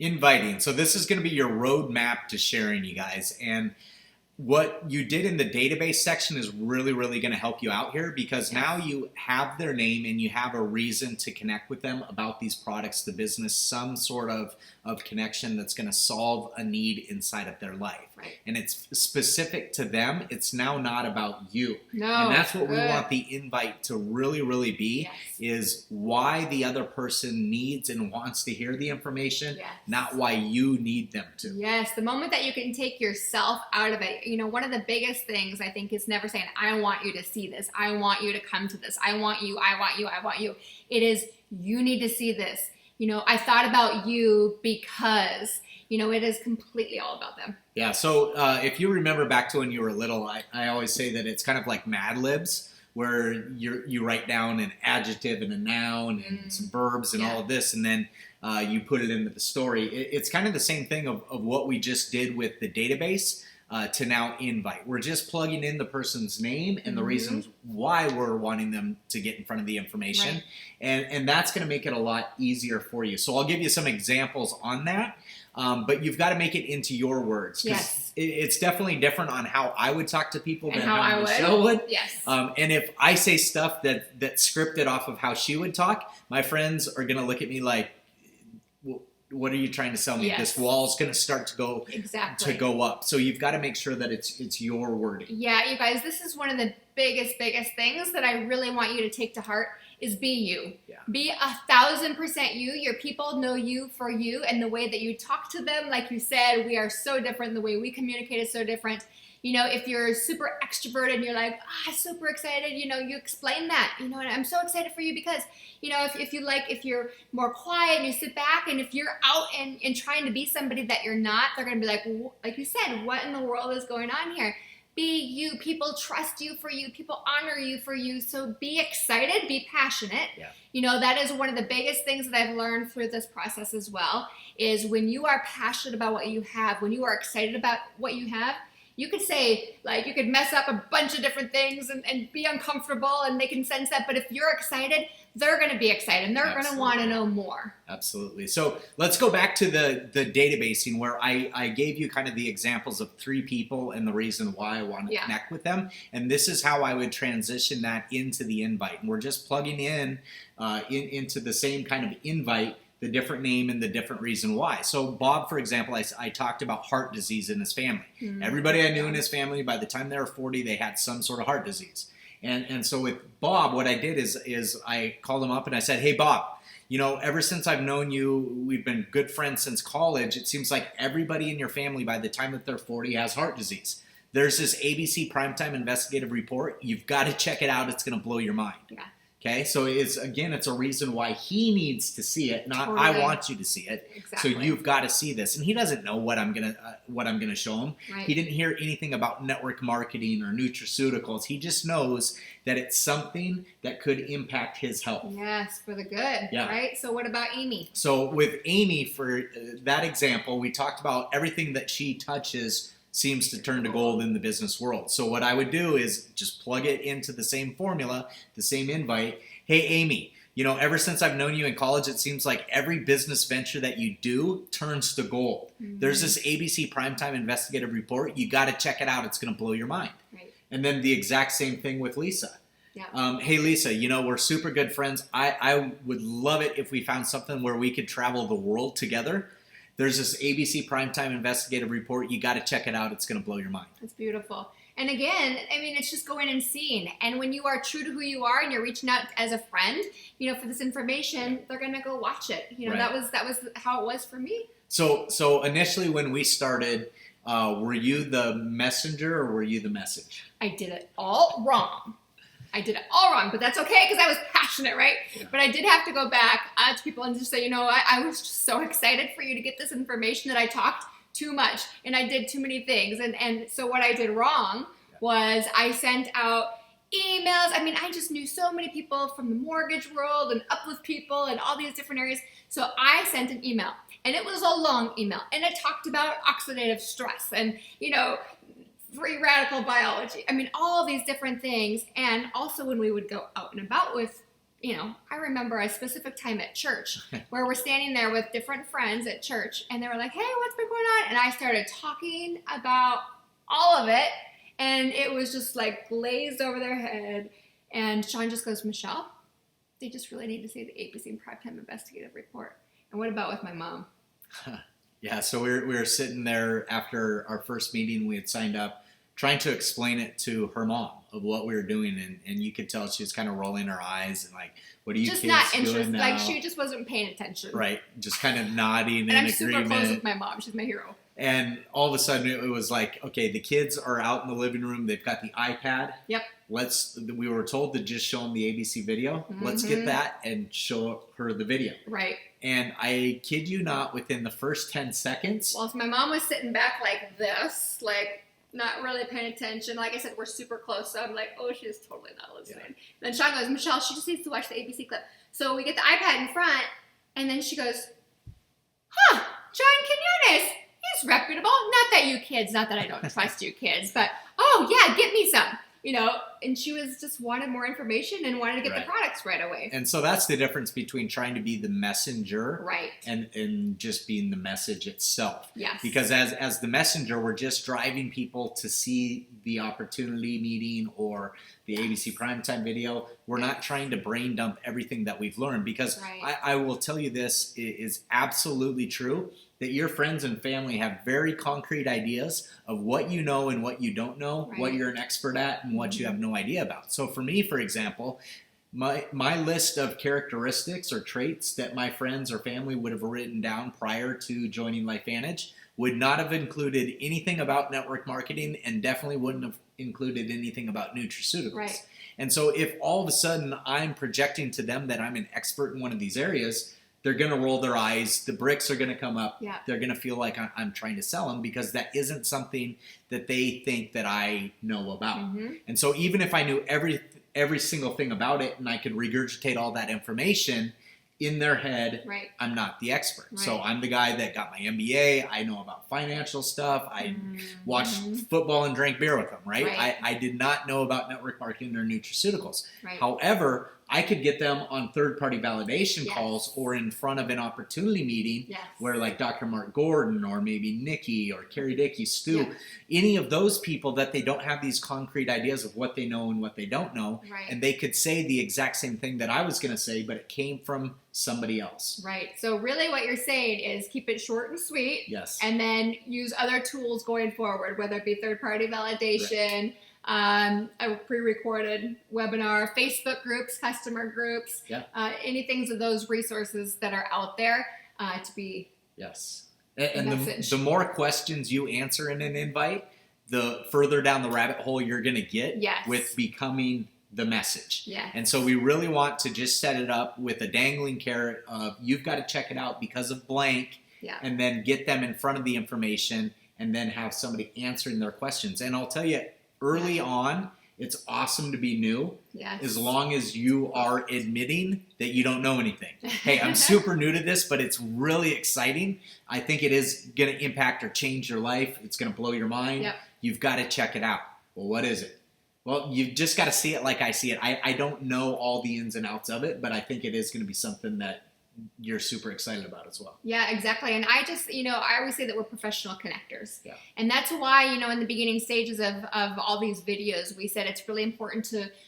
Inviting. So this is going to be your roadmap to sharing, you guys. And what you did in the database section is really, really going to help you out here, because now you have their name and you have a reason to connect with them about these products, the business, some sort of connection that's going to solve a need inside of their life. Right. And it's specific to them. It's now not about you. No. And that's what we want the invite to really, really be, is why the other person needs and wants to hear the information, not why you need them to. Yes, the moment that you can take yourself out of it. You know, one of the biggest things I think is never saying, I want you to see this. I want you to come to this. I want you, I want you, I want you. It is, you need to see this. You know, I thought about you because, you know, it is completely all about them. Yeah, so if you remember back to when you were little, I always say that it's kind of like Mad Libs, where you write down an adjective and a noun and some verbs and all of this, and then you put it into the story. It's kind of the same thing of what we just did with the database. To now invite. We're just plugging in the person's name and the reasons why we're wanting them to get in front of the information. And that's going to make it a lot easier for you. So I'll give you some examples on that, but you've got to make it into your words. Yes. It's definitely different on how I would talk to people than how I Michelle would. Yes. And if I say stuff that's scripted off of how she would talk, my friends are going to look at me like, what are you trying to sell me? This wall's going to start to go up. So you've got to make sure that it's your wording. Yeah, you guys, this is one of the biggest things that I really want you to take to heart is be you. Yeah. Be 1,000% you. Your people know you for you, and the way that you talk to them, like you said, we are so different. The way we communicate is so different. You know, if you're super extroverted and you're like, super excited, you know, you explain that, you know, and I'm so excited for you because, you know, if you're more quiet and you sit back, and if you're out and trying to be somebody that you're not, they're going to be like you said, what in the world is going on here? Be you. People trust you for you. People honor you for you. So be excited, be passionate. Yeah. You know, that is one of the biggest things that I've learned through this process as well, is when you are passionate about what you have, when you are excited about what you have, you could say, like, you could mess up a bunch of different things and be uncomfortable, and they can sense that. But if you're excited, they're going to be excited, and they're going to want to know more. Absolutely. So let's go back to the databasing, where I gave you kind of the examples of 3 people and the reason why I want to connect with them. And this is how I would transition that into the invite. And we're just plugging into the same kind of invite, the different name and the different reason why. So Bob, for example, I talked about heart disease in his family. Everybody I knew in his family, by the time they were 40, they had some sort of heart disease. And so with Bob, what I did is I called him up and I said, hey, Bob, you know, ever since I've known you, we've been good friends since college. It seems like everybody in your family, by the time that they're 40, has heart disease. There's this ABC Primetime Investigative Report. You've got to check it out. It's going to blow your mind. Yeah. Okay, so it's a reason why he needs to see it, not I want you to see it. Exactly. So you've got to see this, and he doesn't know what I'm gonna show him. Right. He didn't hear anything about network marketing or nutraceuticals. He just knows that it's something that could impact his health. Yes, for the good. Yeah. Right. So what about Amy? So with Amy, for that example, we talked about everything that she touches seems to turn to gold in the business world. So what I would do is just plug it into the same formula, the same invite. Hey, Amy, you know, ever since I've known you in college, it seems like every business venture that you do turns to gold. There's this ABC Primetime Investigative Report. You got to check it out. It's going to blow your mind. Right. And then the exact same thing with Lisa. Yeah. Hey, Lisa, you know, we're super good friends. I would love it if we found something where we could travel the world together. There's this ABC Primetime Investigative Report. You got to check it out. It's going to blow your mind. That's beautiful. And again, I mean, it's just going and seeing. And when you are true to who you are and you're reaching out as a friend, you know, for this information, they're going to go watch it. You know, that was how it was for me. So initially when we started, were you the messenger or were you the message? I did it all wrong. But that's okay because I was passionate, right? Yeah. But I did have to go back to people and just say, you know, I was just so excited for you to get this information that I talked too much and I did too many things. And so what I did wrong was I sent out emails. I mean, I just knew so many people from the mortgage world and uplift people and all these different areas. So I sent an email, and it was a long email, and it talked about oxidative stress and, you know, free radical biology. I mean, all these different things. And also when we would go out and about with you know, I remember a specific time at church where we're standing there with different friends at church, and they were like, hey, what's been going on? And I started talking about all of it, and it was just like glazed over their head. And Shawn just goes, Michelle, they just really need to see the ABC Primetime Investigative Report. And what about with my mom? Yeah, so we were sitting there after our first meeting. We had signed up, trying to explain it to her mom of what we were doing, and you could tell she was kind of rolling her eyes and like, what are you just kids not doing interested. now? Like, she just wasn't paying attention. Right, just kind of nodding and in I'm super agreement. close with my mom. She's my hero. And all of a sudden it was like, okay, the kids are out in the living room. They've got the iPad. Yep. We were told to just show them the ABC video. Let's get that and show her the video. Right. And I kid you not, within the first 10 seconds. Well, if my mom was sitting back like this, like not really paying attention. Like I said, we're super close. So I'm like, oh, she's totally not listening. Yeah. Then Shawn goes, Michelle, she just needs to watch the ABC clip. So we get the iPad in front, and then she goes, huh, John Quinones. He's reputable. Not that you kids, not that I don't trust you kids, but oh yeah, get me some. You know, and she was just wanted more information and wanted to get the products right away. And so that's the difference between trying to be the messenger right. and just being the message itself. Yes. Because as the messenger, we're just driving people to see the opportunity meeting or the ABC Primetime video. We're not trying to brain dump everything that we've learned, because I will tell you this is absolutely true, that your friends and family have very concrete ideas of what you know and what you don't know, what you're an expert at and what you have no idea about. So for me, for example, my list of characteristics or traits that my friends or family would have written down prior to joining LifeVantage would not have included anything about network marketing, and definitely wouldn't have included anything about nutraceuticals. Right. And so if all of a sudden I'm projecting to them that I'm an expert in one of these areas, they're going to roll their eyes. The bricks are going to come up. Yeah. They're going to feel like I'm trying to sell them, because that isn't something that they think that I know about. And so even if I knew every single thing about it and I could regurgitate all that information, in their head, I'm not the expert. So I'm the guy that got my MBA. I know about financial stuff. I watched football and drank beer with them, I did not know about network marketing or nutraceuticals. However, I could get them on third-party validation calls or in front of an opportunity meeting where like Dr. Mark Gordon or maybe Nikki or Carrie Dickey, Stu, any of those people that they don't have these concrete ideas of what they know and what they don't know. And they could say the exact same thing that I was going to say, but it came from somebody else. Right. So really what you're saying is keep it short and sweet. Yes. And then use other tools going forward, whether it be third-party validation, a pre-recorded webinar, Facebook groups, customer groups, anything of those resources that are out there to be And the more questions you answer in an invite, the further down the rabbit hole you're going to get with becoming the message. And so we really want to just set it up with a dangling carrot of you've got to check it out because of blank, and then get them in front of the information and then have somebody answering their questions. And I'll tell you, early on, it's awesome to be new, as long as you are admitting that you don't know anything. Hey, I'm super new to this, but it's really exciting. I think it is going to impact or change your life. It's going to blow your mind. You've got to check it out. Well, what is it? Well, you've just got to see it like I see it. I don't know all the ins and outs of it, but I think it is going to be something that you're super excited about as well. Yeah, exactly. And I just, I always say that we're professional connectors. And that's why, in the beginning stages of all these videos, we said it's really important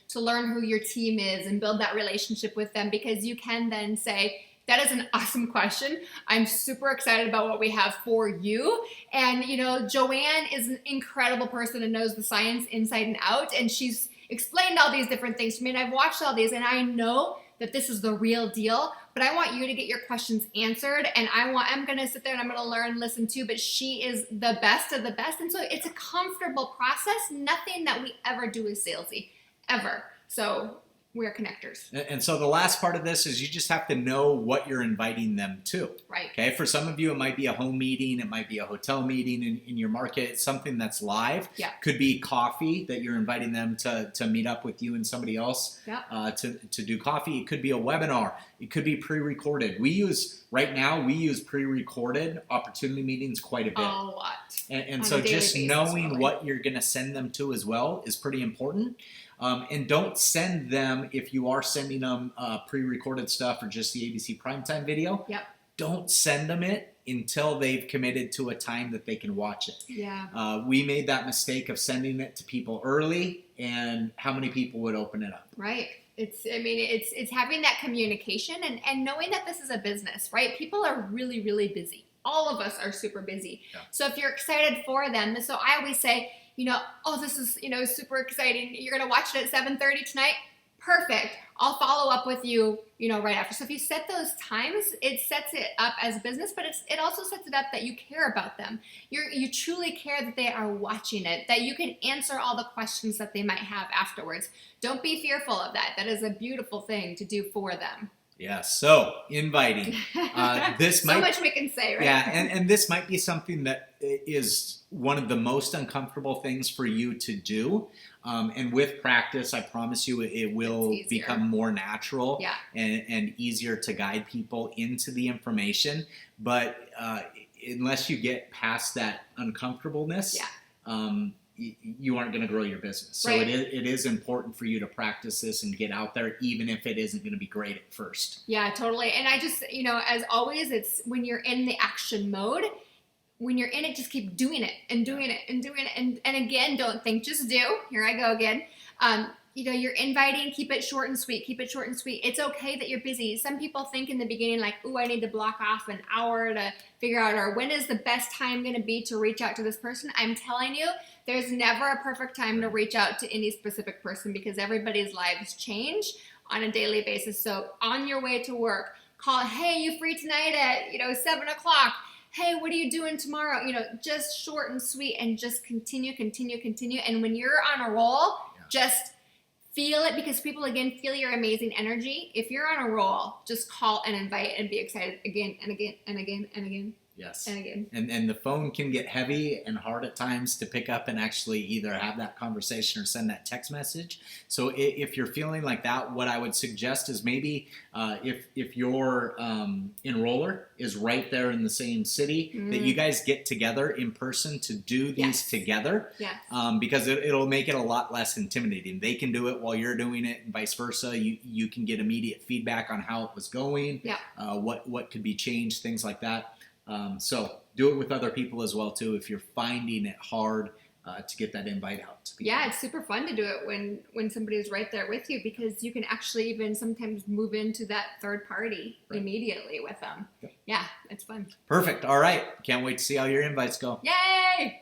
to learn who your team is and build that relationship with them, because you can then say, that is an awesome question. I'm super excited about what we have for you. And, Joanne is an incredible person and knows the science inside and out. And she's explained all these different things to me. And I've watched all these, and I know that this is the real deal, but I want you to get your questions answered, and I'm going to sit there and I'm going to learn and listen too, but she is the best of the best. And so it's a comfortable process. Nothing that we ever do is salesy, ever. So we're connectors. And so the last part of this is you just have to know what you're inviting them to. Okay. For some of you, it might be a home meeting. It might be a hotel meeting in your market. It's something that's live. Could be coffee that you're inviting them to meet up with you and somebody else to do coffee. It could be a webinar. It could be pre-recorded. Right now, we use pre-recorded opportunity meetings quite a bit. A lot. And so just knowing what you're going to send them to as well is pretty important. And don't send them, if you are sending them pre-recorded stuff or just the ABC Primetime video, don't send them it until they've committed to a time that they can watch it. Yeah. We made that mistake of sending it to people early, and how many people would open it up? Right. It's having that communication and knowing that this is a business, right? People are really, really busy. All of us are super busy. Yeah. So if you're excited for them, so I always say, oh, this is, super exciting. You're going to watch it at 7:30 tonight. Perfect. I'll follow up with you, right after. So if you set those times, it sets it up as a business, but it also sets it up that you care about them. You truly care that they are watching it, that you can answer all the questions that they might have afterwards. Don't be fearful of that. That is a beautiful thing to do for them. Yeah, so inviting. So much we can say, right? Yeah, and this might be something that is one of the most uncomfortable things for you to do. And with practice, I promise you it will become more natural and easier to guide people into the information. But unless you get past that uncomfortableness, you aren't going to grow your business. So it is important for you to practice this and get out there, even if it isn't going to be great at first. Yeah, totally. And I just, as always, it's when you're in the action mode, when you're in it, just keep doing it and doing it and doing it. And again, don't think, just do. Here I go again. You're inviting, keep it short and sweet. Keep it short and sweet. It's okay that you're busy. Some people think in the beginning like, oh, I need to block off an hour to figure out, or when is the best time going to be to reach out to this person? I'm telling you, there's never a perfect time to reach out to any specific person because everybody's lives change on a daily basis. So on your way to work, call, hey, you free tonight at, 7 o'clock? Hey, what are you doing tomorrow? Just short and sweet and just continue. And when you're on a roll, just feel it, because people, again, feel your amazing energy. If you're on a roll, just call and invite and be excited again and again and again and again. Yes. And again. And the phone can get heavy and hard at times to pick up and actually either have that conversation or send that text message. So if you're feeling like that, what I would suggest is maybe if your enroller is right there in the same city, that you guys get together in person to do these together. Yes. Because it'll make it a lot less intimidating. They can do it while you're doing it and vice versa. You can get immediate feedback on how it was going, what could be changed, things like that. So do it with other people as well too if you're finding it hard to get that invite out to people. Yeah, it's super fun to do it when somebody's right there with you, because you can actually even sometimes move into that third party immediately with them. Yeah, it's fun. Perfect. All right. Can't wait to see how your invites go. Yay!